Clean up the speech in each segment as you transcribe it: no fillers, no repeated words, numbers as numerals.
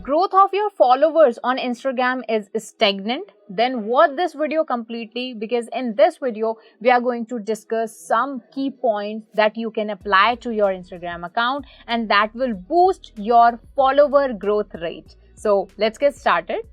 growth of your followers on Instagram is stagnant, then watch this video completely, because in this video we are going to discuss some key points that you can apply to your Instagram account and that will boost your follower growth rate. So let's get started.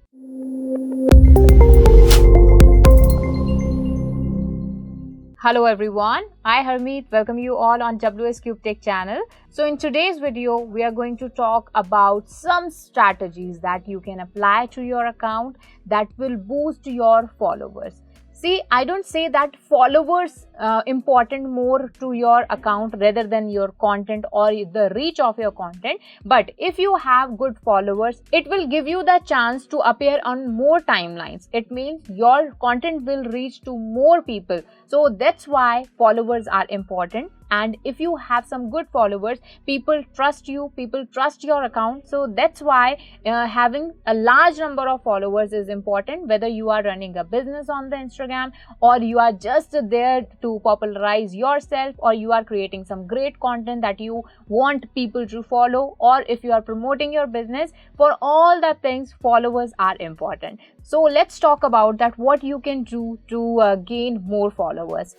Hello everyone, I Harmeet welcome you all on WsCube Tech channel. So in today's video, we are going to talk about some strategies that you can apply to your account that will boost your followers. See, I don't say that followers important more to your account rather than your content or the reach of your content. But if you have good followers, it will give you the chance to appear on more timelines. It means your content will reach to more people. So that's why followers are important. And if you have some good followers, people trust you, people trust your account. So that's why having a large number of followers is important, whether you are running a business on the Instagram or you are just there to popularize yourself, or you are creating some great content that you want people to follow, or if you are promoting your business. For all the things, followers are important. So let's talk about that, what you can do to gain more followers.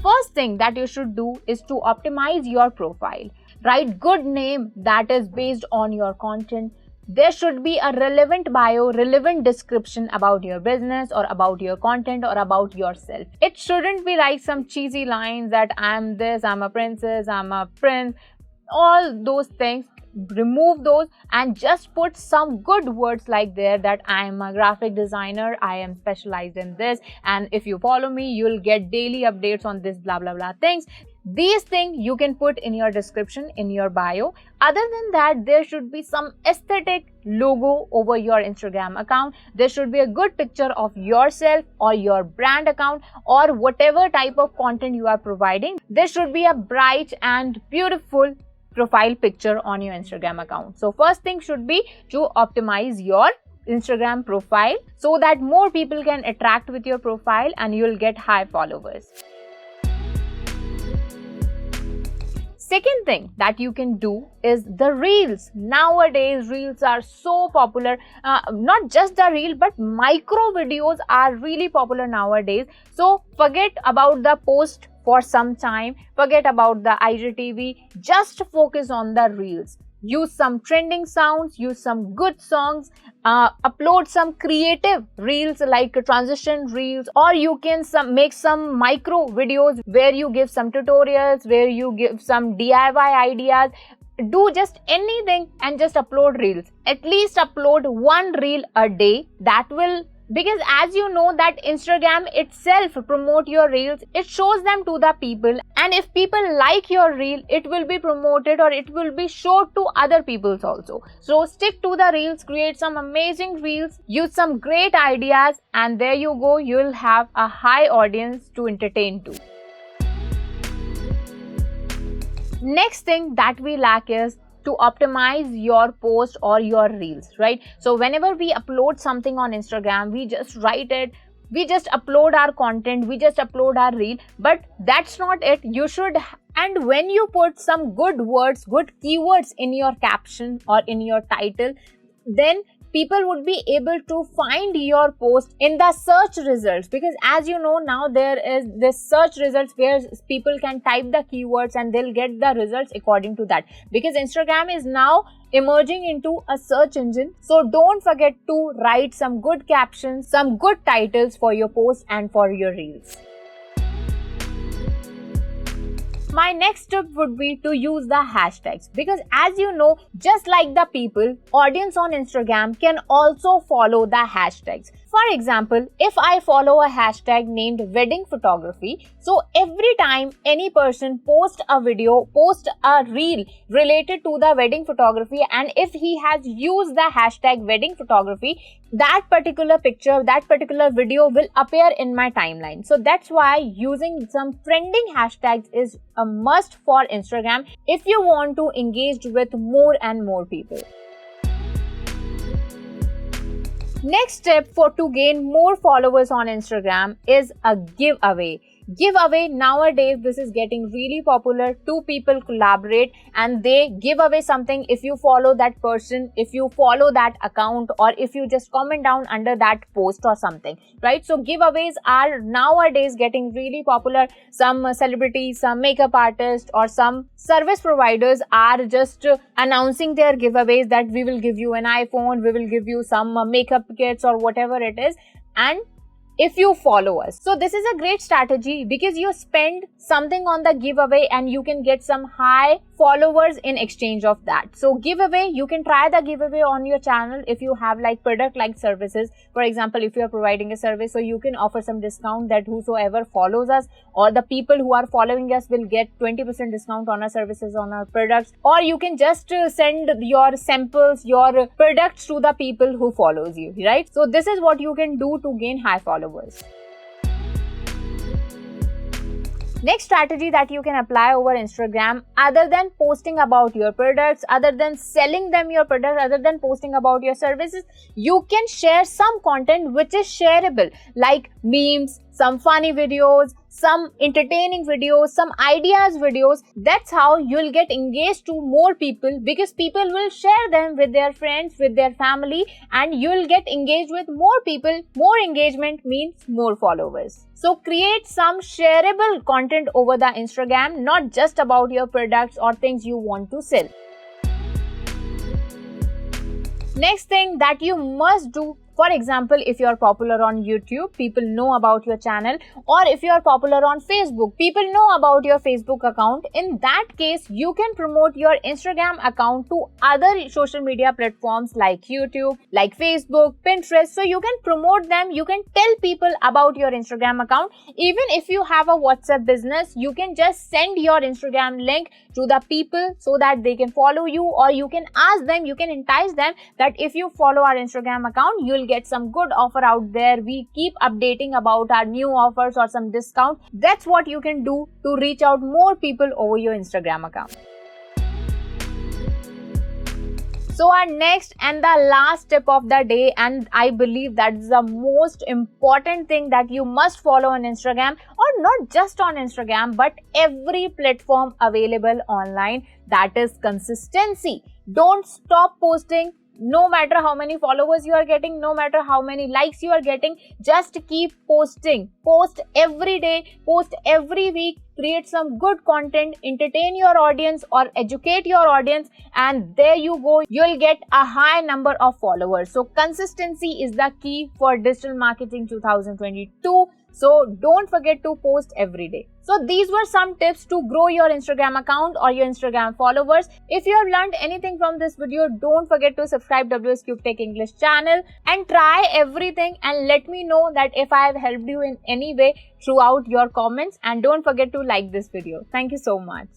First thing that you should do is to optimize your profile. Write good name that is based on your content. There should be a relevant bio, relevant description about your business or about your content or about yourself. It shouldn't be like some cheesy lines that I'm this, I'm a princess, I'm a prince, all those things. Remove those and just put some good words like there that I am a graphic designer, I am specialized in this, and if you follow me you'll get daily updates on this blah blah blah things. These things you can put in your description, in your bio. Other than that, there should be some aesthetic logo over your Instagram account. There should be a good picture of yourself or your brand account or whatever type of content you are providing. There should be a bright and beautiful profile picture on your Instagram account. So first thing should be to optimize your Instagram profile so that more people can interact with your profile and you'll get high followers. Second thing that you can do is the reels. Nowadays, reels are so popular. Not just the reel, but micro videos are really popular nowadays. So forget about the post for some time. Forget about the IGTV. Just focus on the reels. Use some trending sounds, use some good songs, upload some creative reels like transition reels, or you can make some micro videos where you give some tutorials, where you give some DIY ideas. Do just anything and just upload reels. At least upload one reel a day. That will, because as you know that Instagram itself promote your reels, it shows them to the people, and if people like your reel, it will be promoted or it will be showed to other peoples also. So stick to the reels, create some amazing reels, use some great ideas, and there you go, you will have a high audience to entertain to. Next thing that we lack is to optimize your post or your reels, right? So whenever we upload something on Instagram, we just write it, we just upload our content, we just upload our reel, but that's not it. You should, and when you put some good words, good keywords in your caption or in your title, then people would be able to find your post in the search results, because as you know now there is this search results where people can type the keywords and they'll get the results according to that, because Instagram is now emerging into a search engine. So don't forget to write some good captions, some good titles for your post and for your reels. My next tip would be to use the hashtags, because as you know, just like the people, audience on Instagram can also follow the hashtags. For example, if I follow a hashtag named wedding photography, so every time any person posts a video, posts a reel related to the wedding photography, and if he has used the hashtag wedding photography, that particular picture, that particular video will appear in my timeline. So that's why using some trending hashtags is a must for Instagram if you want to engage with more and more people. Next step to gain more followers on Instagram is a giveaway. Giveaway, nowadays this is getting really popular. Two people collaborate and they give away something if you follow that person, if you follow that account, or if you just comment down under that post or something, right? So giveaways are nowadays getting really popular. Some celebrities, some makeup artists, or some service providers are just announcing their giveaways that we will give you an iPhone, we will give you some makeup kits or whatever it is, and if you follow us. So this is a great strategy because you spend something on the giveaway and you can get some high followers in exchange of that. So giveaway, you can try the giveaway on your channel if you have like product like services. For example, if you are providing a service, so you can offer some discount that whosoever follows us or the people who are following us will get 20% discount on our services, on our products. Or you can just send your samples, your products to the people who follows you, right? So this is what you can do to gain high followers. Next strategy that you can apply over Instagram, other than posting about your products, other than selling them your product, other than posting about your services, you can share some content which is shareable, like memes, some funny videos, some entertaining videos, some ideas videos. That's how you'll get engaged to more people, because people will share them with their friends, with their family, and you'll get engaged with more people. More engagement means more followers. So create some shareable content over the Instagram, not just about your products or things you want to sell. Next thing that you must do, for example, if you are popular on YouTube, people know about your channel, or if you are popular on Facebook, people know about your Facebook account. In that case, you can promote your Instagram account to other social media platforms like YouTube, like Facebook, Pinterest. So you can promote them, you can tell people about your Instagram account. Even if you have a WhatsApp business, you can just send your Instagram link to the people so that they can follow you, or you can ask them, you can entice them that if you follow our Instagram account, you'll get some good offer out there. We keep updating about our new offers or some discount. That's what you can do to reach out more people over your Instagram account. So our next and the last tip of the day, and I believe that's the most important thing that you must follow on Instagram, or not just on Instagram, but every platform available online, that is consistency. Don't stop posting. No matter how many followers you are getting, no matter how many likes you are getting, just keep posting. Post every day, post every week, create some good content, entertain your audience or educate your audience, and there you go, you'll get a high number of followers. So consistency is the key for digital marketing 2022. So don't forget to post every day. So these were some tips to grow your Instagram account or your Instagram followers. If you have learned anything from this video, don't forget to subscribe WsCube Tech English channel and try everything, and let me know that if I have helped you in any way throughout your comments, and don't forget to like this video. Thank you so much.